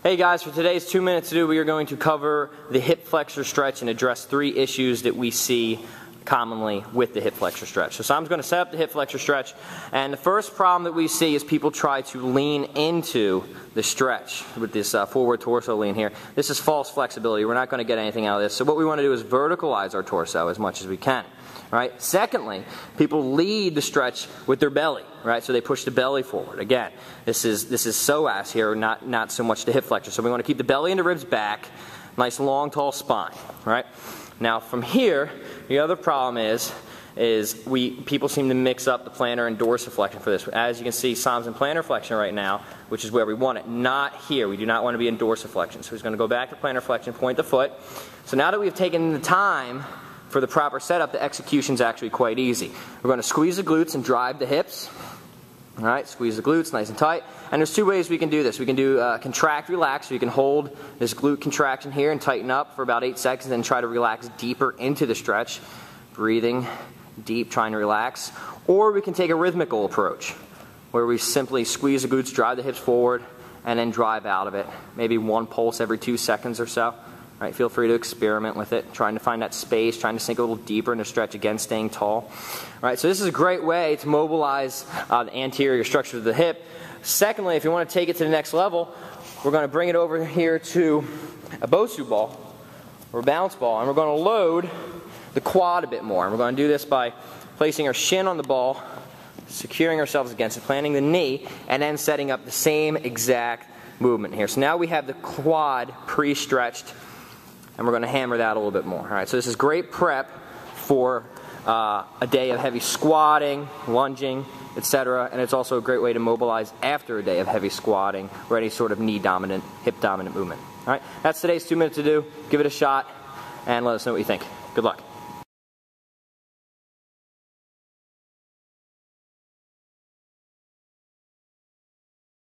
Hey guys, for today's 2 minutes to do, we are going to cover the hip flexor stretch and address 3 issues that we see commonly with the hip flexor stretch. So I'm going to set up the hip flexor stretch, and the first problem that we see is people try to lean into the stretch with this forward torso lean here. This is false flexibility. We're not going to get anything out of this. So what we want to do is verticalize our torso as much as we can. Right? Secondly, people lead the stretch with their belly, right? So they push the belly forward. Again, this is psoas here, not so much the hip flexor. So we want to keep the belly and the ribs back, nice long tall spine, right? Now from here, the other problem is people seem to mix up the plantar and dorsiflexion for this. As you can see, Sam's in plantar flexion right now, which is where we want it, not here. We do not want to be in dorsiflexion. So he's going to go back to plantar flexion, point the foot. So now that we've taken the time for the proper setup, the execution is actually quite easy. We're going to squeeze the glutes and drive the hips. All right, squeeze the glutes nice and tight. And there's 2 ways we can do this. We can do contract, relax, so you can hold this glute contraction here and tighten up for about 8 seconds, and then try to relax deeper into the stretch, breathing deep, trying to relax. Or we can take a rhythmical approach, where we simply squeeze the glutes, drive the hips forward, and then drive out of it. Maybe 1 pulse every 2 seconds or so. Right, feel free to experiment with it, trying to find that space, trying to sink a little deeper in the stretch, again staying tall. Right, so this is a great way to mobilize the anterior structure of the hip. Secondly, if you want to take it to the next level, we're going to bring it over here to a Bosu ball or a bounce ball, and we're going to load the quad a bit more. And we're going to do this by placing our shin on the ball, securing ourselves against it, planting the knee, and then setting up the same exact movement here. So now we have the quad pre-stretched, and we're going to hammer that a little bit more. All right, so this is great prep for a day of heavy squatting, lunging, etc. And it's also a great way to mobilize after a day of heavy squatting or any sort of knee-dominant, hip-dominant movement. All right, that's today's 2 minutes to do. Give it a shot, and let us know what you think. Good luck.